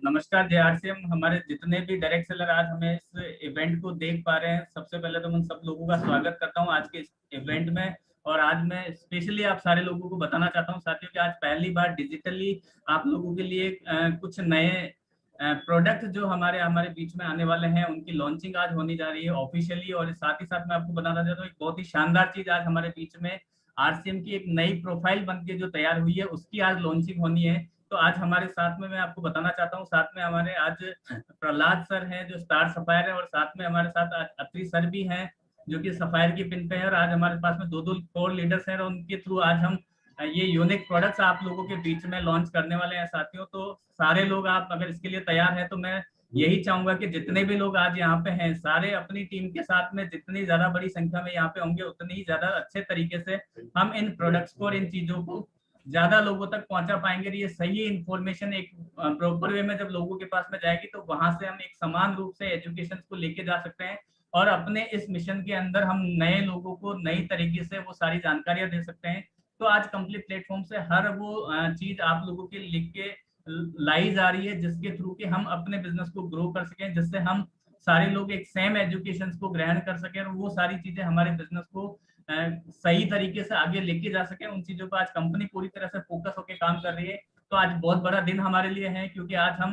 नमस्कार जय आरसीएम। हमारे जितने भी डायरेक्ट सेलर आज हमें इस इवेंट को देख पा रहे हैं, सबसे पहले तो मैं उन सब लोगों का स्वागत करता हूं आज के इस इवेंट में। और आज मैं स्पेशली आप सारे लोगों को बताना चाहता हूं साथियों कि आज पहली बार डिजिटली आप लोगों के लिए कुछ नए प्रोडक्ट जो हमारे हमारे बीच में आने वाले हैं उनकी लॉन्चिंग आज होने जा रही है ऑफिशियली। और साथ ही साथ मैं आपको बताना चाहता हूँ एक बहुत ही शानदार चीज आज हमारे बीच में आरसीएम की एक नई प्रोफाइल बन के जो तैयार हुई है उसकी आज लॉन्चिंग होनी है। तो आज हमारे साथ में मैं आपको बताना चाहता हूँ, साथ में हमारे आज प्रहलाद सर हैं जो स्टार सफायर है, और साथ में हमारे साथ अत्री सर भी हैं जो कि सफायर की पिन पे है। और आज हमारे पास में दो कोर लीडर्स हैं और उनके थ्रू आज हम ये यूनिक प्रोडक्ट्स आप लोगों के बीच में लॉन्च करने वाले हैं साथियों। तो सारे लोग आप अगर इसके लिए तैयार हैं तो मैं यही चाहूंगा कि जितने भी लोग आज यहाँ पे हैं सारे अपनी टीम के साथ में जितनी ज्यादा बड़ी संख्या में यहाँ पे होंगे उतनी ही ज्यादा अच्छे तरीके से हम इन प्रोडक्ट्स को और इन चीजों को ज्यादा लोगों तक पहुंचा पाएंगे। ये सही इन्फॉर्मेशन एक प्रॉपर वे में जब लोगों के पास में जाएगी तो वहां से हम एक समान रूप से एजुकेशन को लेके जा सकते हैं और अपने इस मिशन के अंदर हम नए लोगों को नई तरीके से वो सारी जानकारियां दे सकते हैं। तो आज कंप्लीट प्लेटफॉर्म से हर वो चीज आप लोगों के लिख के लाई जा रही है जिसके थ्रू के हम अपने बिजनेस को ग्रो कर सकें, जिससे हम सारे लोग एक सेम एजुकेशन को ग्रहण कर सकें और वो सारी चीजें हमारे बिजनेस को सही तरीके से आगे लेके जा सके। उन चीजों पर आज कंपनी पूरी तरह से फोकस होकर काम कर रही है। तो आज बहुत बड़ा दिन हमारे लिए है क्योंकि आज हम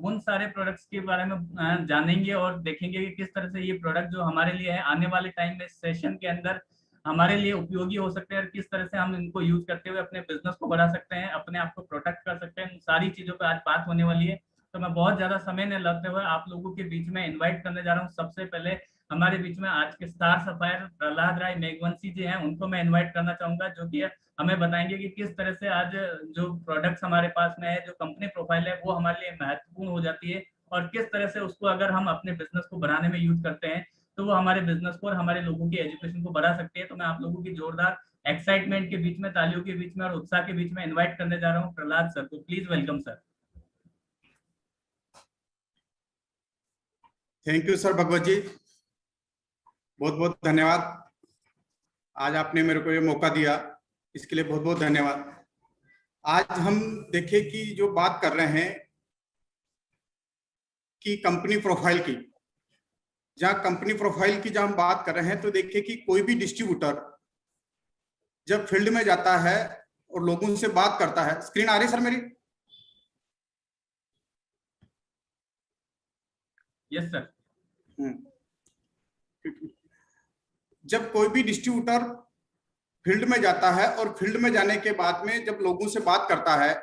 उन सारे प्रोडक्ट्स के बारे में जानेंगे और देखेंगे कि किस तरह से ये प्रोडक्ट जो हमारे लिए है आने वाले टाइम में सेशन के अंदर हमारे लिए उपयोगी हो सकते हैं और किस तरह से हम इनको यूज करते हुए अपने बिजनेस को बढ़ा सकते हैं, अपने आप को प्रोटेक्ट कर सकते हैं। सारी चीजों पर आज बात होने वाली है। तो मैं बहुत ज्यादा समय न लगते हुए आप लोगों के बीच में इन्वाइट करने जा रहा हूँ। सबसे पहले हमारे बीच में आज के स्टार सफायर प्रहलाद राय मेघवंशी जी हैं, उनको मैं इनवाइट करना चाहूंगा जो कि हमें बताएंगे कि किस तरह से आज जो प्रोडक्ट्स हमारे पास में है, जो कंपनी प्रोफाइल है वो हमारे लिए महत्वपूर्ण हो जाती है और किस तरह से उसको अगर हम अपने बिजनेस को बढ़ाने में यूज करते हैं तो वो हमारे बिजनेस को और हमारे लोगों की एजुकेशन को बढ़ा सकती है। तो मैं आप लोगों की जोरदार एक्साइटमेंट के बीच में, तालियों के बीच में और उत्साह के बीच में इन्वाइट करने जा रहा हूँ प्रहलाद सर को। Please welcome sir. Thank you sir Bhagwat ji, बहुत बहुत धन्यवाद। आज आपने मेरे को ये मौका दिया, इसके लिए बहुत बहुत धन्यवाद। आज हम देखें कि जो बात कर रहे हैं कि कंपनी प्रोफाइल की, जहां कंपनी प्रोफाइल की जहां हम बात कर रहे हैं तो देखिए कि कोई भी डिस्ट्रीब्यूटर जब फील्ड में जाता है और लोगों से बात करता है, स्क्रीन आ रही सर मेरी? Yes sir. जब कोई भी डिस्ट्रीब्यूटर फील्ड में जाता है और फील्ड में जाने के बाद में जब लोगों से बात करता है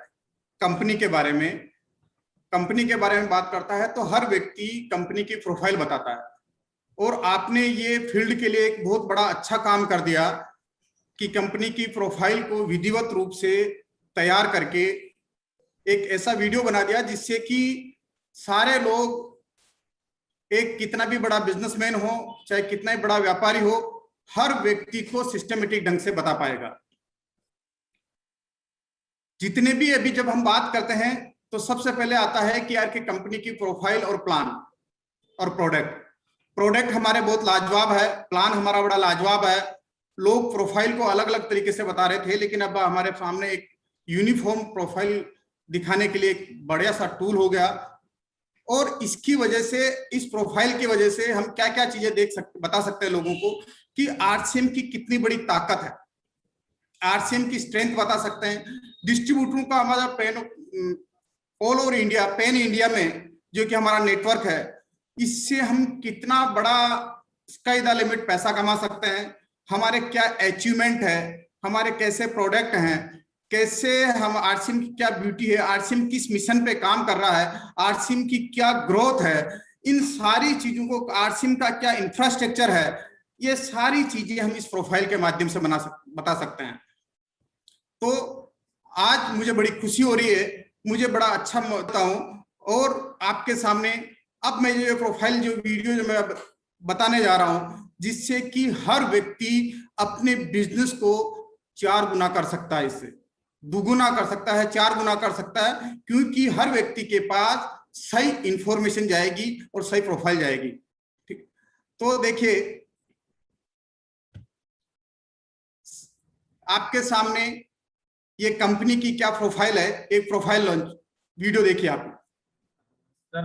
कंपनी के बारे में बात करता है तो हर व्यक्ति कंपनी की प्रोफाइल बताता है। और आपने ये फील्ड के लिए एक बहुत बड़ा अच्छा काम कर दिया कि कंपनी की प्रोफाइल को विधिवत रूप से तैयार करके एक ऐसा वीडियो बना दिया जिससे कि सारे लोग, एक कितना भी बड़ा बिजनेसमैन हो चाहे कितना ही बड़ा व्यापारी हो, हर व्यक्ति को सिस्टमेटिक ढंग से बता पाएगा। जितने भी अभी जब हम बात करते हैं तो सबसे पहले आता है कि यार कि कंपनी की प्रोफाइल और प्लान और प्रोडक्ट हमारे बहुत लाजवाब है, प्लान हमारा बड़ा लाजवाब है। लोग प्रोफाइल को अलग अलग तरीके से बता रहे थे, लेकिन अब हमारे सामने एक यूनिफॉर्म प्रोफाइल दिखाने के लिए एक बढ़िया सा टूल हो गया। और इसकी वजह से, इस प्रोफाइल की वजह से हम क्या क्या चीजें बता सकते हैं लोगों को कि आरसीएम की कितनी बड़ी ताकत है, आरसीएम की स्ट्रेंथ बता सकते हैं। डिस्ट्रीब्यूटरों का हमारा all over India, pan India में जो कि हमारा नेटवर्क है, इससे हम कितना बड़ा स्काई द लिमिट पैसा कमा सकते हैं, हमारे क्या अचीवमेंट है, हमारे कैसे प्रोडक्ट हैं, कैसे हम आरसीएम की क्या ब्यूटी है, आरसीएम किस मिशन पे काम कर रहा है, आरसीएम की क्या ग्रोथ है, इन सारी चीजों को, आरसीएम का क्या इंफ्रास्ट्रक्चर है, ये सारी चीजें हम इस प्रोफाइल के माध्यम से बता सकते हैं। तो आज मुझे बड़ी खुशी हो रही है, मुझे बड़ा अच्छा लगता हूं। और आपके सामने अब मैं ये प्रोफाइल जो वीडियो जो मैं बताने जा रहा हूं, जिससे कि हर व्यक्ति अपने बिजनेस को 4 गुना कर सकता है, इससे दुगुना कर सकता है, 4 गुना कर सकता है, क्योंकि हर व्यक्ति के पास सही इंफॉर्मेशन जाएगी और सही प्रोफाइल जाएगी। ठीक, तो देखिए आपके सामने ये कंपनी की क्या प्रोफाइल है, एक प्रोफाइल लॉन्च वीडियो देखिए आप। तो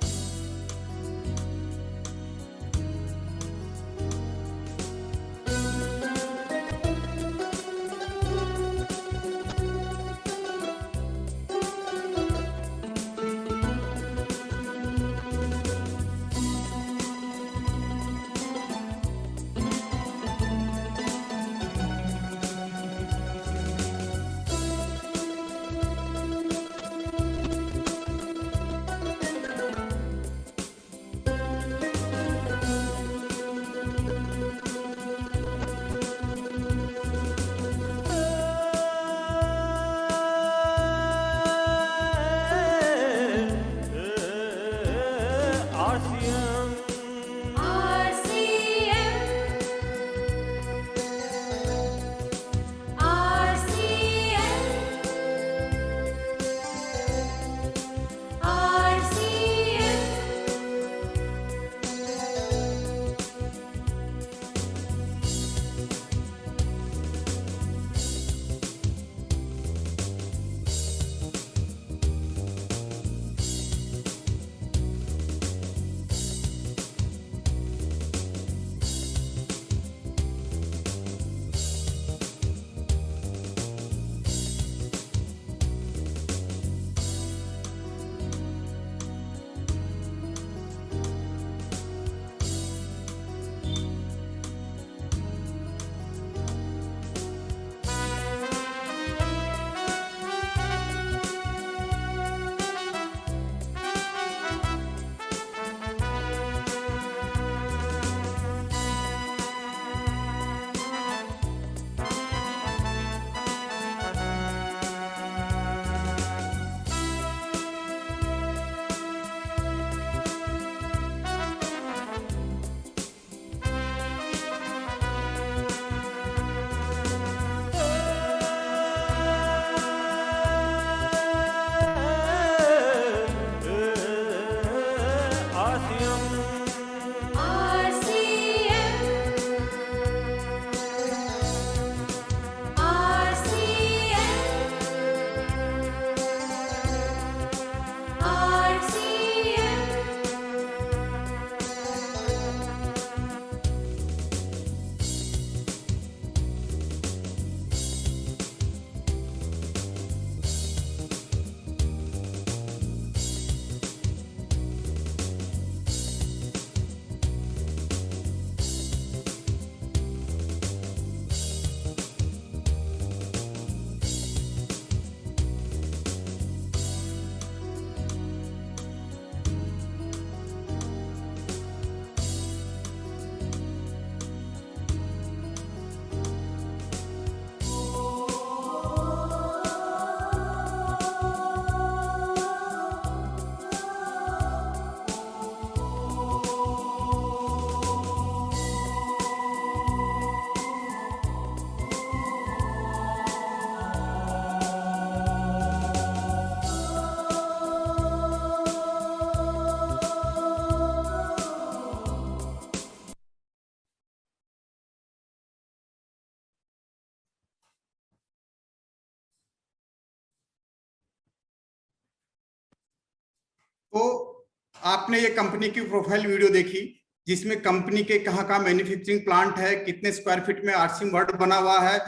आपने ये कंपनी की प्रोफाइल वीडियो देखी, जिसमें कंपनी के कहाँ मैन्युफैक्चरिंग प्लांट है, कितने स्क्वायर फीट में आरसीएम वर्ड बना हुआ है,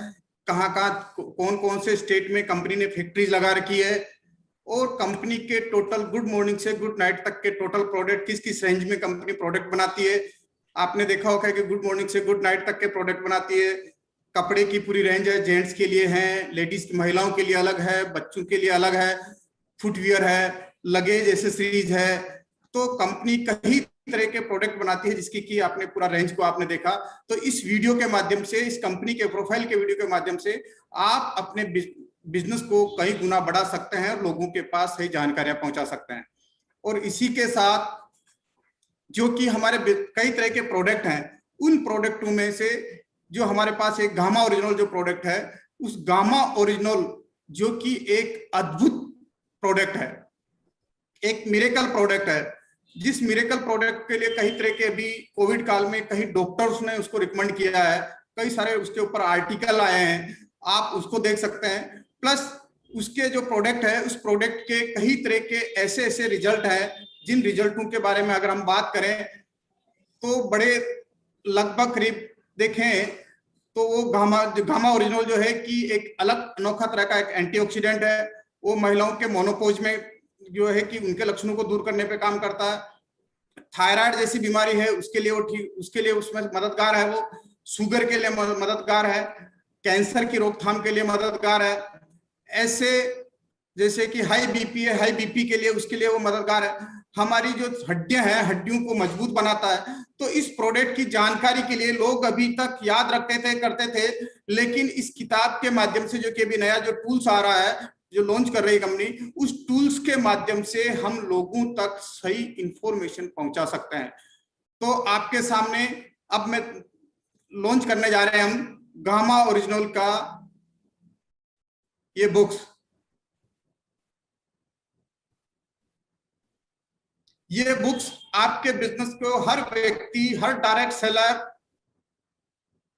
कहाँ कौन कौन से स्टेट में कंपनी ने फैक्ट्रीज लगा रखी है, और कंपनी के टोटल गुड मॉर्निंग से गुड नाइट तक के टोटल प्रोडक्ट किस किस रेंज में कंपनी प्रोडक्ट बनाती है। आपने देखा होगा कि गुड मॉर्निंग से गुड नाइट तक के प्रोडक्ट बनाती है। कपड़े की पूरी रेंज है, जेंट्स के लिए है, लेडीज महिलाओं के लिए अलग है, बच्चों के लिए अलग है, फुटवियर है, लगेज एसेसरीज है। तो कंपनी कई तरह के प्रोडक्ट बनाती है, जिसकी की आपने पूरा रेंज को आपने देखा। तो इस वीडियो के माध्यम से, इस कंपनी के प्रोफाइल के वीडियो के माध्यम से आप अपने बिजनेस को कई गुना बढ़ा सकते हैं और लोगों के पास सही जानकारियां पहुंचा सकते हैं। और इसी के साथ जो कि हमारे कई तरह के प्रोडक्ट हैं, उन प्रोडक्टों में से जो हमारे पास एक गामा ओरिजिनल जो प्रोडक्ट है, उस गामा ओरिजिनल जो कि एक अद्भुत प्रोडक्ट है, एक मिरेकल प्रोडक्ट है, जिस मिरेकल प्रोडक्ट के लिए कई तरह के अभी कोविड काल में कई डॉक्टर्स ने उसको रिकमेंड किया है, कई सारे उसके ऊपर आर्टिकल आए हैं, आप उसको देख सकते हैं। प्लस उसके जो प्रोडक्ट है, उस प्रोडक्ट के कई तरह के ऐसे ऐसे रिजल्ट है जिन रिजल्टों के बारे में अगर हम बात करें तो बड़े लगभग करीब देखें तो वो गामा ओरिजिनल जो है कि एक अलग अनोखा तरह का एक एंटीऑक्सीडेंट है। वो महिलाओं के मोनोपोज में जो है कि उनके लक्षणों को दूर करने पे काम करता है। थायराइड जैसी बीमारी है उसके लिए वो ठीक, उसके लिए उसमें मददगार है। वो शुगर के लिए मददगार है, कैंसर की रोकथाम के लिए मददगार है। ऐसे जैसे कि हाई बीपी है, हाई बीपी के लिए उसके लिए वो मददगार है। हमारी जो हड्डियां हैं, हड्डियों को मजबूत बनाता है। तो इस प्रोडक्ट की जानकारी के लिए लोग अभी तक याद रखते थे, करते थे, लेकिन इस किताब के माध्यम से जो कि अभी नया जो टूल्स आ रहा है, जो लॉन्च कर रही है कंपनी, उस टूल्स के माध्यम से हम लोगों तक सही इंफॉर्मेशन पहुंचा सकते हैं। तो आपके सामने अब मैं लॉन्च करने जा रहे हैं हम गामा ओरिजिनल का ये बुक्स। ये बुक्स आपके बिजनेस को हर व्यक्ति, हर डायरेक्ट सेलर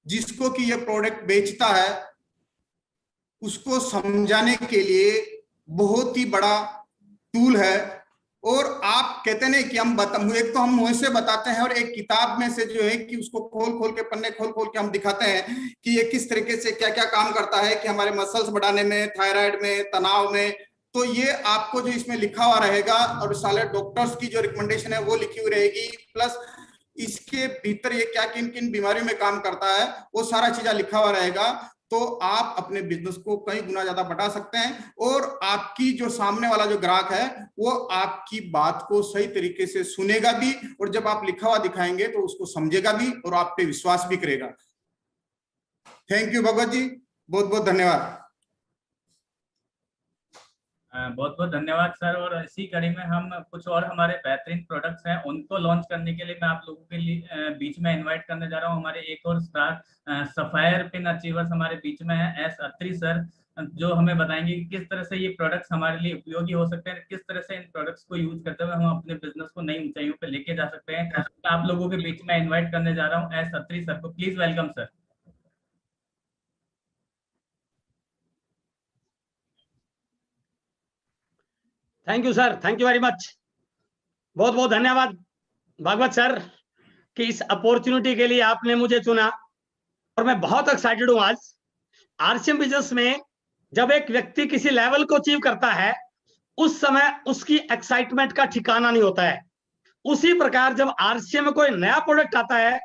जिसको कि ये प्रोडक्ट बेचता है उसको समझाने के लिए बहुत ही बड़ा टूल है। और आप कहते नहीं कि हम एक तो हम मुंह से बताते हैं और एक किताब में से जो है कि उसको खोल खोल के, पन्ने खोल खोल के हम दिखाते हैं कि ये किस तरीके से क्या क्या काम करता है कि हमारे मसल्स बढ़ाने में, थायराइड में, तनाव में। तो ये आपको जो इसमें लिखा हुआ रहेगा और सारे डॉक्टर्स की जो रिकमेंडेशन है वो लिखी हुई रहेगी, प्लस इसके भीतर ये क्या किन किन बीमारियों में काम करता है वो सारा चीज लिखा हुआ रहेगा। तो आप अपने बिजनेस को कई गुना ज्यादा बढ़ा सकते हैं और आपकी जो सामने वाला जो ग्राहक है वो आपकी बात को सही तरीके से सुनेगा भी, और जब आप लिखा हुआ दिखाएंगे तो उसको समझेगा भी और आप पे विश्वास भी करेगा। थैंक यू भगवत जी, बहुत बहुत धन्यवाद। बहुत बहुत धन्यवाद सर। और इसी कड़ी में हम कुछ और हमारे बेहतरीन प्रोडक्ट्स हैं उनको लॉन्च करने के लिए मैं आप लोगों के लिए बीच में इनवाइट करने जा रहा हूं। हमारे एक और स्टार सफायर पिन अचीवर्स हमारे बीच में है एस अत्री सर, जो हमें बताएंगे कि किस तरह से ये प्रोडक्ट्स हमारे लिए उपयोगी हो सकते हैं, किस तरह से इन प्रोडक्ट्स को यूज करते हुए हम अपने बिजनेस को नई ऊंचाइयों पे लेके जा सकते हैं। आप लोगों के बीच में इन्वाइट करने जा रहा हूँ एस अत्री सर को। Please welcome sir. Thank you sir, thank you very much. बहुत बहुत धन्यवाद भागवत सर कि इस अपॉर्चुनिटी के लिए आपने मुझे चुना और मैं बहुत एक्साइटेड हूं। आज आरसीएम बिजनेस में जब एक व्यक्ति किसी लेवल को अचीव करता है उस समय उसकी एक्साइटमेंट का ठिकाना नहीं होता है। उसी प्रकार जब आरसीएम में कोई नया प्रोडक्ट आता है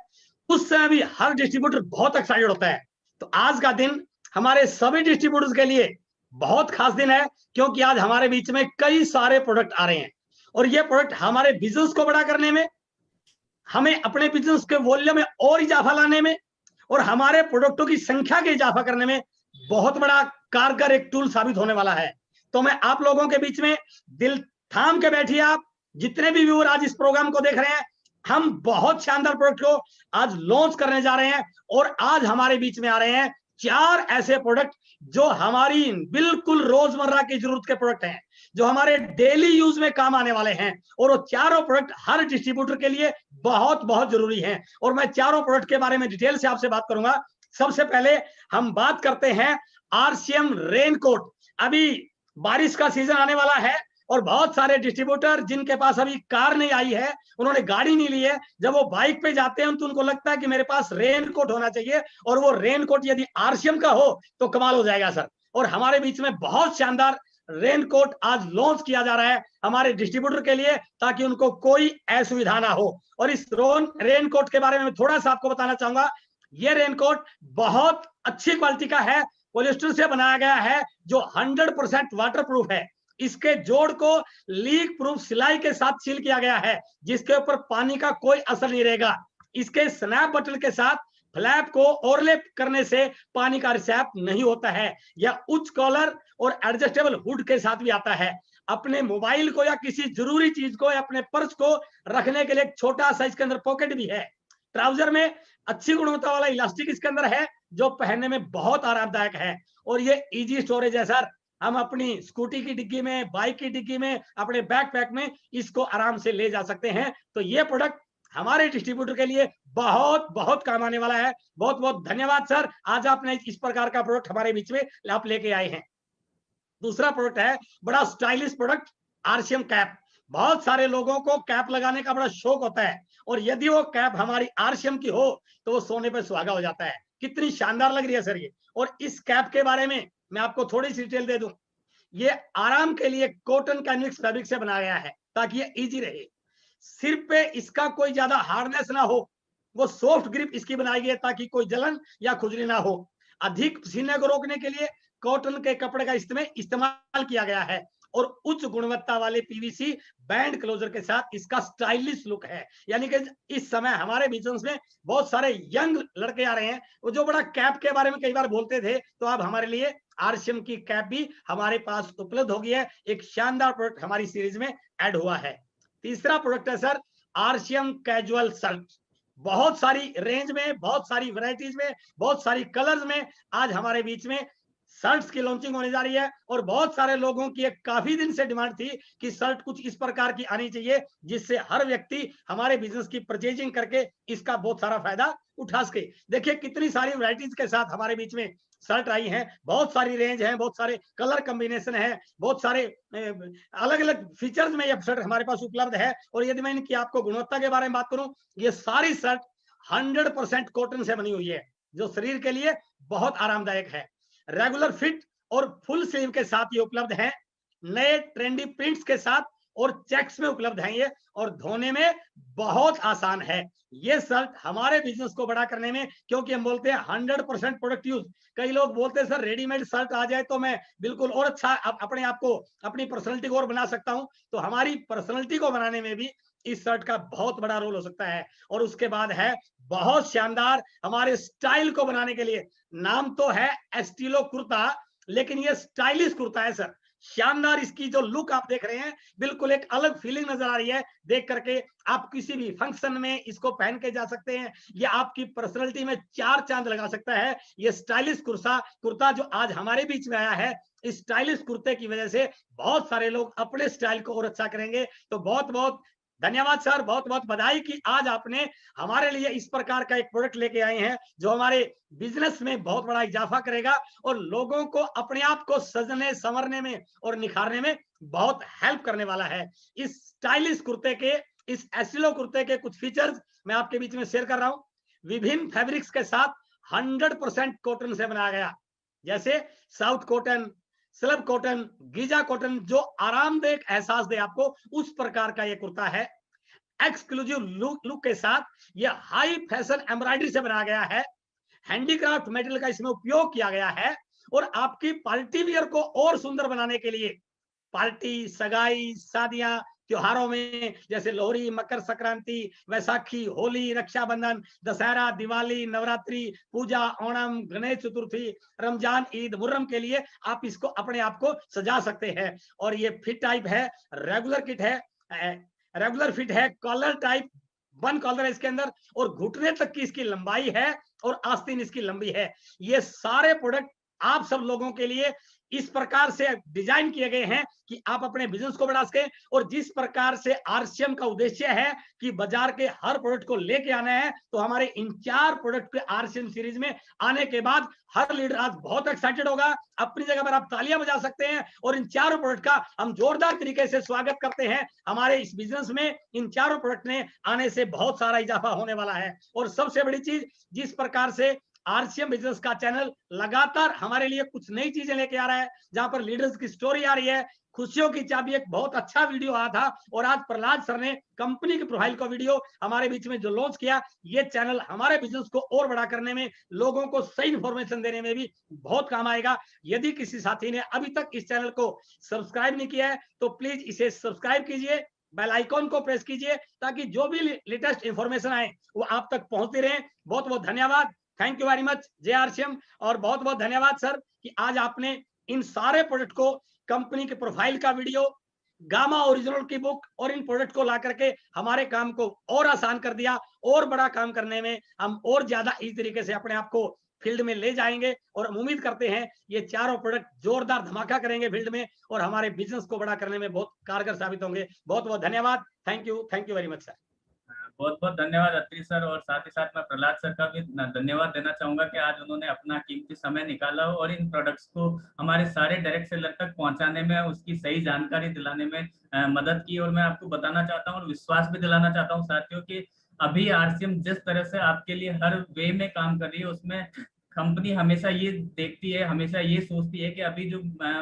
उस समय भी हर डिस्ट्रीब्यूटर बहुत एक्साइटेड होता है। तो आज का दिन हमारे सभी डिस्ट्रीब्यूटर्स के लिए बहुत खास दिन है क्योंकि आज हमारे बीच में कई सारे प्रोडक्ट आ रहे हैं और ये प्रोडक्ट हमारे बिजनेस को बड़ा करने में, हमें अपने बिजनेस के वॉल्यूम में और इजाफा लाने में और हमारे प्रोडक्टों की संख्या के इजाफा करने में बहुत बड़ा कारगर एक टूल साबित होने वाला है। तो मैं आप लोगों के बीच में दिल थाम के बैठिए। आप जितने भी व्यूअर आज इस प्रोग्राम को देख रहे हैं, हम बहुत शानदार प्रोडक्ट को आज लॉन्च करने जा रहे हैं और आज हमारे बीच में आ रहे हैं 4 ऐसे प्रोडक्ट जो हमारी बिल्कुल रोजमर्रा की जरूरत के प्रोडक्ट हैं, जो हमारे डेली यूज में काम आने वाले हैं और वो चारों प्रोडक्ट हर डिस्ट्रीब्यूटर के लिए बहुत बहुत जरूरी हैं। और मैं चारों प्रोडक्ट के बारे में डिटेल से आपसे बात करूंगा। सबसे पहले हम बात करते हैं आरसीएम रेनकोट। अभी बारिश का सीजन आने वाला है और बहुत सारे डिस्ट्रीब्यूटर जिनके पास अभी कार नहीं आई है, उन्होंने गाड़ी नहीं ली है, जब वो बाइक पे जाते हैं तो उनको लगता है कि मेरे पास रेनकोट होना चाहिए और वो रेनकोट यदि आरसीएम का हो तो कमाल हो जाएगा सर। और हमारे बीच में बहुत शानदार रेनकोट आज लॉन्च किया जा रहा है हमारे डिस्ट्रीब्यूटर के लिए ताकि उनको कोई असुविधा ना हो। और इस रेनकोट के बारे में थोड़ा सा आपको बताना चाहूंगा। ये रेनकोट बहुत अच्छी क्वालिटी का है, पॉलिएस्टर से बनाया गया है जो 100% वाटरप्रूफ है। इसके जोड़ को लीक प्रूफ सिलाई के साथ सील किया गया है जिसके ऊपर पानी का कोई असर नहीं रहेगा। इसके स्नैप बटन के साथ फ्लैप को ओवरलैप करने से पानी का रिसैप नहीं होता है। यह उच्च कॉलर और एडजस्टेबल हुड के साथ भी आता है। अपने मोबाइल को या किसी जरूरी चीज को या अपने पर्स को रखने के लिए एक छोटा सा इसके अंदर पॉकेट भी है। ट्राउजर में अच्छी गुणवत्ता वाला इलास्टिक इसके अंदर है जो पहनने में बहुत आरामदायक है और ये इजी स्टोरेज है सर। हम अपनी स्कूटी की डिग्गी में, बाइक की डिग्गी में, अपने बैकपैक में इसको आराम से ले जा सकते हैं। तो ये प्रोडक्ट हमारे डिस्ट्रीब्यूटर के लिए बहुत बहुत काम आने वाला है। बहुत बहुत धन्यवाद सर, आज आपने इस प्रकार का प्रोडक्ट हमारे बीच में आप लेके आए हैं। दूसरा प्रोडक्ट है बड़ा स्टाइलिश प्रोडक्ट आरसीएम कैप। बहुत सारे लोगों को कैप लगाने का बड़ा शौक होता है, और यदि वो कैप हमारी आरसीएम की हो तो वो सोने पे सुहागा हो जाता है। कितनी शानदार लग रही है सर ये। और इस कैप के बारे में मैं आपको थोड़ी सी डिटेल दे दूं। ये आराम के लिए कॉटन कैनविक्स फैब्रिक से बनाया गया है ताकि ये इजी रहे। सिर पे इसका कोई ज्यादा हार्डनेस ना हो, वो सॉफ्ट ग्रिप इसकी बनाई गई है ताकि कोई जलन या खुजली ना हो। अधिक पसीने को रोकने के लिए कॉटन के कपड़े का इस्तेमाल किया गया है, और उच्च गुणवत्ता वाले पीवीसी बैंड क्लोजर के साथ इसका स्टाइलिश लुक है। यानी कि इस समय हमारे बिजनेस में बहुत सारे यंग लड़के आ रहे हैं, वो जो बड़ा कैप के बारे में कई बार बोलते थे, तो अब हमारे लिए आरसीएम की कैप भी हमारे पास उपलब्ध हो गई है। एक शानदार प्रोडक्ट हमारी सीरीज में ऐड हुआ है। तीसरा प्रोडक्ट है सर आरसीएम कैजुअल शर्ट। बहुत सारी रेंज में, बहुत सारी वैरायटीज में, बहुत सारी कलर्स में आज हमारे बीच में शर्ट्स की लॉन्चिंग होने जा रही है। और बहुत सारे लोगों की एक काफी दिन से डिमांड थी कि शर्ट कुछ इस प्रकार की आनी चाहिए जिससे हर व्यक्ति हमारे बिजनेस की परचेजिंग करके इसका बहुत सारा फायदा उठा सके। देखिए कितनी सारी वैरायटीज के साथ हमारे बीच में शर्ट आई हैं, बहुत सारी रेंज है, बहुत सारे कलर कॉम्बिनेशन है, बहुत सारे अलग अलग फीचर्स में ये शर्ट हमारे पास उपलब्ध है। और यदि मैं इनकी आपको गुणवत्ता के बारे में बात करूं, ये सारी शर्ट 100% कॉटन से बनी हुई है, जो शरीर के लिए बहुत आरामदायक है। रेगुलर फिट और फुल स्लीव के साथ ये उपलब्ध है, नए ट्रेंडी प्रिंट्स के साथ और चेक्स में उपलब्ध है ये, और धोने में बहुत आसान है। ये शर्ट हमारे बिजनेस को बड़ा करने में, क्योंकि हम बोलते हैं 100% प्रोडक्ट यूज। कई लोग बोलते हैं सर रेडीमेड शर्ट आ जाए तो मैं बिल्कुल और अच्छा अपने आप को, अपनी पर्सनैलिटी को और बना सकता हूं। तो हमारी पर्सनैलिटी को बनाने में भी इस शर्ट का बहुत बड़ा रोल हो सकता है। और उसके बाद है बहुत शानदार हमारे स्टाइल को बनाने के लिए, नाम तो है एस्टिलो कुर्ता, लेकिन ये स्टाइलिश कुर्ता है सर। शानदार इसकी जो लुक आप देख रहे हैं, बिल्कुल एक अलग फीलिंग नजर आ रही है देख करके। आप किसी भी फंक्शन में इसको पहन के जा सकते हैं, ये आपकी पर्सनैलिटी में 4 चांद लगा सकता है। ये स्टाइलिश कुर्ता जो आज हमारे बीच में आया है, इस स्टाइलिश कुर्ते की वजह से बहुत सारे लोग अपने स्टाइल को और अच्छा करेंगे। तो बहुत बहुत धन्यवाद सर, बहुत बहुत बधाई कि आज आपने हमारे लिए इस प्रकार का एक प्रोडक्ट लेके आए हैं जो हमारे बिजनेस में बहुत बड़ा इजाफा करेगा और लोगों को अपने आप को सजने संवरने में और निखारने में बहुत हेल्प करने वाला है। इस स्टाइलिश कुर्ते के, इस एस्टिलो कुर्ते के कुछ फीचर्स मैं आपके बीच में शेयर कर रहा हूं। विभिन्न फैब्रिक्स के साथ 100% कॉटन से बनाया गया, जैसे south cotton, slub cotton, Giza cotton, जो आरामदायक एहसास दे आपको, उस प्रकार का ये कुर्ता है। एक्सक्लूसिव लुक के साथ ये हाई फैशन एम्ब्रॉयडरी से बनाया गया है, हैंडीक्राफ्ट मटेरियल का इसमें उपयोग किया गया है। और आपकी पार्टी वियर को और सुंदर बनाने के लिए पार्टी, सगाई, शादियां, त्योहारों में जैसे लोहड़ी, मकर संक्रांति, वैसाखी, होली, रक्षाबंधन, दशहरा, दिवाली, नवरात्रि, पूजा, ओणम, गणेश चतुर्थी, रमजान, ईद, मुहर्रम के लिए आप इसको अपने आप को सजा सकते हैं। और ये फिट टाइप है, रेगुलर किट है, रेगुलर फिट है, कॉलर टाइप, 1 कॉलर है इसके अंदर, और घुटने तक की इसकी लंबाई है और आस्तीन इसकी लंबी है। ये सारे प्रोडक्ट आप सब लोगों के लिए इस प्रकार से डिजाइन किए गए हैं कि आप अपने बिजनेस को बढ़ा सकें। और जिस प्रकार से आरसीएम का उद्देश्य है कि बाजार के हर प्रोडक्ट को लेके आना है, तो हमारे इन 4 प्रोडक्ट के आरसीएम सीरीज में आने के बाद हर लीडर आज बहुत एक्साइटेड होगा। अपनी जगह पर आप तालियां बजा सकते हैं और इन 4 प्रोडक्ट का हम जोरदार तरीके से स्वागत करते हैं। हमारे इस बिजनेस में इन 4 प्रोडक्ट ने आने से बहुत सारा इजाफा होने वाला है। और सबसे बड़ी चीज, जिस प्रकार से आरसीएम बिजनेस का चैनल लगातार हमारे लिए कुछ नई चीजें लेके आ रहा है, जहां पर लीडर्स की स्टोरी आ रही है, खुशियों की चाबी एक बहुत अच्छा वीडियो आया था, और आज प्रहलाद सर ने कंपनी की प्रोफाइल का वीडियो हमारे बीच में जो लॉन्च किया, ये चैनल हमारे बिजनेस को और बड़ा करने में, लोगों को सही इंफॉर्मेशन देने में भी बहुत काम आएगा। यदि किसी साथी ने अभी तक इस चैनल को सब्सक्राइब नहीं किया है तो प्लीज इसे सब्सक्राइब कीजिए, बेल आइकॉन को प्रेस कीजिए, ताकि जो भी लेटेस्ट इंफॉर्मेशन आए वो आप तक पहुंचती रहे। बहुत बहुत धन्यवाद, थैंक यू वेरी मच, जय आरसीएम। और बहुत बहुत धन्यवाद सर कि आज आपने इन सारे प्रोडक्ट को, कंपनी के प्रोफाइल का वीडियो, गामा ओरिजिनल की बुक और इन प्रोडक्ट को ला करके हमारे काम को और आसान कर दिया। और बड़ा काम करने में हम और ज्यादा इस तरीके से अपने आप को फील्ड में ले जाएंगे, और हम उम्मीद करते हैं ये चारों प्रोडक्ट जोरदार धमाका करेंगे फील्ड में और हमारे बिजनेस को बड़ा करने में बहुत कारगर साबित होंगे। बहुत बहुत धन्यवाद, thank you very much sir. बहुत बहुत धन्यवाद अत्रि सर, और साथ ही साथ मैं प्रहलाद सर का भी धन्यवाद देना चाहूंगा कि आज उन्होंने अपना कीमती समय निकाला और इन प्रोडक्ट्स को हमारे सारे डायरेक्ट सेलर तक पहुंचाने में, उसकी सही जानकारी दिलाने में मदद की। और मैं आपको बताना चाहता हूँ और विश्वास भी दिलाना चाहता हूँ साथियों कि अभी आरसीएम जिस तरह से आपके लिए हर वे में काम कर रही है, उसमें कंपनी हमेशा ये देखती है, हमेशा ये सोचती है कि अभी जो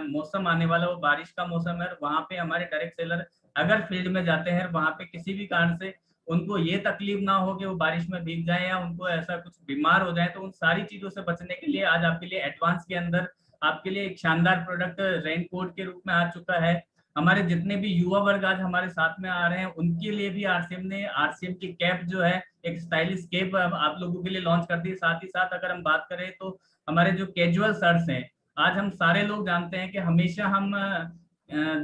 मौसम आने वाला वो बारिश का मौसम है, वहां पे हमारे डायरेक्ट सेलर अगर फील्ड में जाते हैं, वहां पे किसी भी कारण से उनको ये तकलीफ ना हो कि वो बारिश में भीग जाए या उनको ऐसा कुछ बीमार हो जाए, तो उन सारी चीजों से बचने के लिए आज आपके लिए एडवांस के अंदर आपके लिए एक शानदार प्रोडक्ट रेनकोट के रूप में आ चुका है। हमारे जितने भी युवा वर्ग आज हमारे साथ में आ रहे हैं, उनके लिए भी आरसीएम की कैप जो है, एक स्टाइलिश कैप आप लोगों के लिए लॉन्च कर दी। साथ ही साथ अगर हम बात करें तो हमारे जो कैजुअल शर्ट्स हैं, आज हम सारे लोग जानते हैं कि हमेशा हम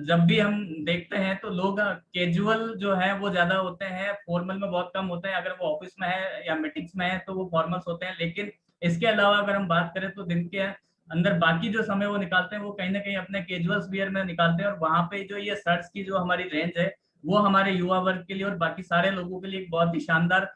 जब भी हम देखते हैं तो लोग कैजुअल जो है वो ज्यादा होते हैं, फॉर्मल में बहुत कम होते हैं। अगर वो ऑफिस में है या मीटिंग्स में है तो वो फॉर्मल्स होते हैं, लेकिन इसके अलावा अगर हम बात करें तो दिन के अंदर बाकी जो समय वो निकालते हैं वो कहीं ना कहीं अपने कैजुअल्स वियर में निकालते हैं। और वहां पे जो ये शर्ट्स की जो हमारी रेंज है, वो हमारे युवा वर्ग के लिए और बाकी सारे लोगों के लिए एक बहुत ही शानदार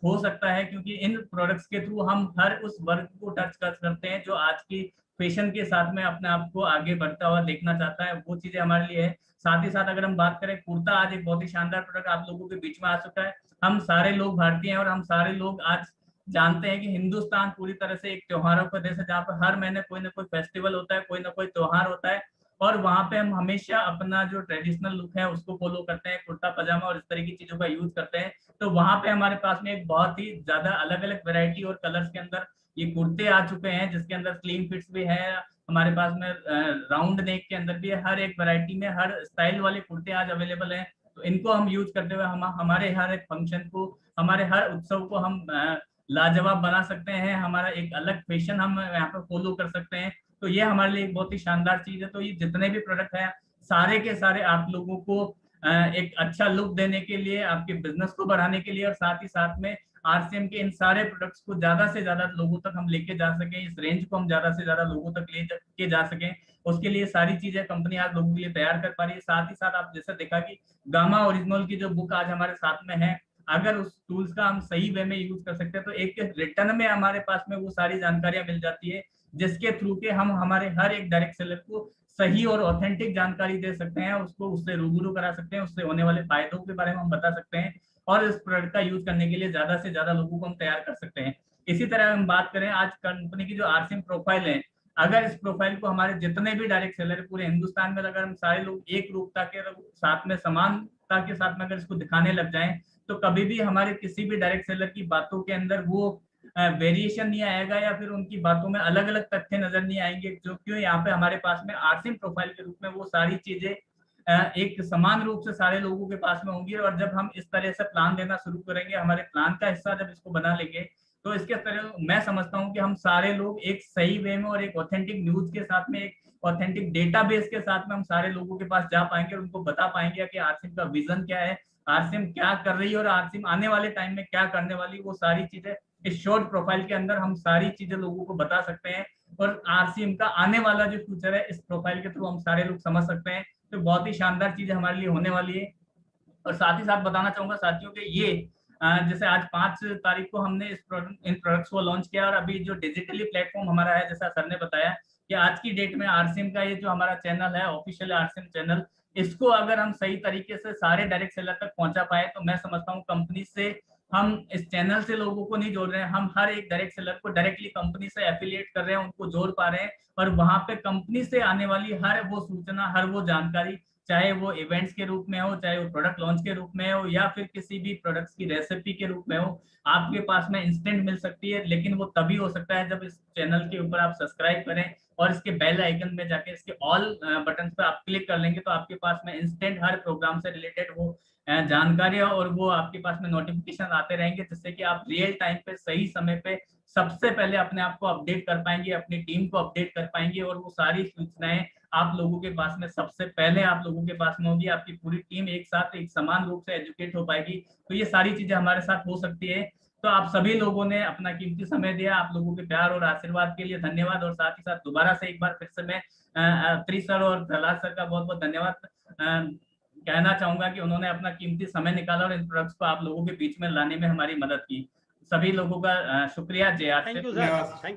हो सकता है, क्योंकि इन प्रोडक्ट्स के थ्रू हम हर उस वर्ग को टच कर सकते हैं जो आज की फैशन के साथ में अपने आप को आगे बढ़ता हुआ देखना चाहता है, वो चीजें हमारे लिए है। साथ ही साथ अगर हम बात करें कुर्ता, आज एक बहुत ही शानदार प्रोडक्ट आप लोगों के बीच में आ चुका है। हम सारे लोग भारतीय हैं और हम सारे लोग आज जानते हैं कि हिंदुस्तान पूरी तरह से एक त्योहारों का देश है, जहाँ पर हर महीने कोई ना कोई फेस्टिवल होता है, कोई ना कोई त्योहार होता है, और वहां पे हम हमेशा अपना जो ट्रेडिशनल लुक है उसको फॉलो करते हैं, कुर्ता पजामा और इस तरह की चीजों का यूज करते हैं। तो वहां पे हमारे पास में एक बहुत ही ज्यादा अलग अलग वैरायटी और कलर्स के अंदर ये कुर्ते आ चुके हैं, जिसके अंदर स्लिम फिट्स भी है हमारे पास में, राउंड नेक के अंदर भी है। हर एक वैरायटी में हर स्टाइल वाले कुर्ते आज अवेलेबल हैं। तो इनको हम यूज करते हुए हम हमारे हर एक फंक्शन को, हमारे हर उत्सव को हम लाजवाब बना सकते हैं, हमारा एक अलग फैशन हम यहाँ पर फॉलो कर सकते हैं। तो ये हमारे लिए एक बहुत ही शानदार चीज है। तो ये जितने भी प्रोडक्ट है सारे के सारे आप लोगों को एक अच्छा लुक देने के लिए, आपके बिजनेस को बढ़ाने के लिए, और साथ ही साथ में आरसीएम के इन सारे प्रोडक्ट्स को ज्यादा से ज्यादा लोगों तक हम लेके जा सकें, इस रेंज को हम ज्यादा से ज्यादा लोगों तक लेके जा सकें, उसके लिए सारी चीजें कंपनी आज लोगों के लिए तैयार कर पा रही है। साथ ही साथ आप जैसे देखा कि गामा ओरिजिनल की जो बुक आज हमारे साथ में है, अगर उस टूल्स का हम सही वे में यूज कर सकते हैं तो एक रिटर्न में हमारे पास में वो सारी जानकारियां मिल जाती है, जिसके थ्रू के हम हमारे हर एक डायरेक्ट सेलर को सही और ऑथेंटिक जानकारी दे सकते हैं, उसको उससे रूबरू करा सकते हैं, उससे होने वाले फायदों के बारे में हम बता सकते हैं, और इस प्रोडक्ट का यूज करने के लिए ज्यादा से ज्यादा लोगों को हम तैयार कर सकते हैं। इसी तरह हम बात करें आज कंपनी की जो आरसीएम प्रोफाइल है, अगर इस प्रोफाइल को हमारे जितने भी डायरेक्ट सेलर है पूरे हिंदुस्तान में, अगर हम सारे लोग एक रूपता के साथ में, समानता के साथ में अगर इसको दिखाने लग जाएं, तो कभी भी हमारे किसी भी डायरेक्ट सेलर की बातों के अंदर वो वेरिएशन नहीं आएगा, या फिर उनकी बातों में अलग अलग तथ्य नजर नहीं आएंगे। जो क्यों यहाँ पे हमारे पास में आरसीएम प्रोफाइल के रूप में वो सारी चीजें एक समान रूप से सारे लोगों के पास में होंगी। और जब हम इस तरह से प्लान देना शुरू करेंगे, हमारे प्लान का हिस्सा जब इसको बना लेंगे, तो इसके तरह मैं समझता हूँ कि हम सारे लोग एक सही वे में और एक ऑथेंटिक न्यूज के साथ में, एक ऑथेंटिक डेटाबेस के साथ में हम सारे लोगों के पास जा पाएंगे और उनको बता पाएंगे कि आरसीएम का विजन क्या है, आरसीएम क्या कर रही है, और आरसीएम आने वाले टाइम में क्या करने वाली, वो सारी चीजें इस शॉर्ट प्रोफाइल के अंदर हम सारी चीजें लोगों को बता सकते हैं। और आरसीएम का आने वाला जो फ्यूचर है इस प्रोफाइल के थ्रू हम सारे लोग समझ सकते हैं। तो बहुत ही शानदार चीजें हमारे लिए होने वाली है। और साथ ही साथ बताना चाहूंगा साथियों कि ये जैसे आज 5 तारीख को हमने इन प्रोडक्ट्स को लॉन्च किया, और अभी जो डिजिटली प्लेटफॉर्म हमारा है, जैसा सर ने बताया कि आज की डेट में आरसीएम का ये जो हमारा चैनल है, ऑफिशियल आरसीएम चैनल, इसको अगर हम सही तरीके से सारे डायरेक्ट सेलर तक पहुंचा पाए, तो मैं समझता हूँ कंपनी से हम इस चैनल से लोगों को नहीं जोड़ रहे हैं, हम हर एक डायरेक्ट सेलर को डायरेक्टली कंपनी से एफिलिएट कर रहे हैं, उनको जोड़ पा रहे हैं। और वहां पे कंपनी से आने वाली हर वो सूचना, हर वो जानकारी, चाहे वो इवेंट्स के रूप में हो, चाहे वो प्रोडक्ट लॉन्च के रूप में हो, या फिर किसी भी प्रोडक्ट्स की रेसिपी के रूप में हो, आपके पास में इंस्टेंट मिल सकती है। लेकिन वो तभी हो सकता है जब इस चैनल के ऊपर आप सब्सक्राइब करें और इसके बेल आइकन में जाके इसके ऑल बटन पर आप क्लिक कर लेंगे, तो आपके पास में इंस्टेंट हर प्रोग्राम से रिलेटेड वो जानकारियां और वो आपके पास में नोटिफिकेशन आते रहेंगे, जिससे कि आप रियल टाइम पे, सही समय पे सबसे पहले अपने आप को अपडेट कर पाएंगे, अपनी टीम को अपडेट कर पाएंगे, और वो सारी सूचनाएं आप लोगों के पास में सबसे पहले आप लोगों के पास में होगी। आपकी पूरी टीम एक साथ एक समान रूप से एजुकेट हो पाएगी। तो ये सारी चीजें हमारे साथ हो सकती है। तो आप सभी लोगों ने अपना कीमती समय दिया, आप लोगों के प्यार और आशीर्वाद के लिए धन्यवाद। और साथ ही साथ दोबारा से एक बार फिर से मैं अत्रि सर और प्रहलाद सर का बहुत बहुत धन्यवाद कहना चाहूंगा कि उन्होंने अपना कीमती समय निकाला और इन प्रोडक्ट्स को आप लोगों के बीच में लाने में हमारी मदद की। सभी लोगों का शुक्रिया। जय आर थैंक से। यू सर, धन्यवाद। थैंक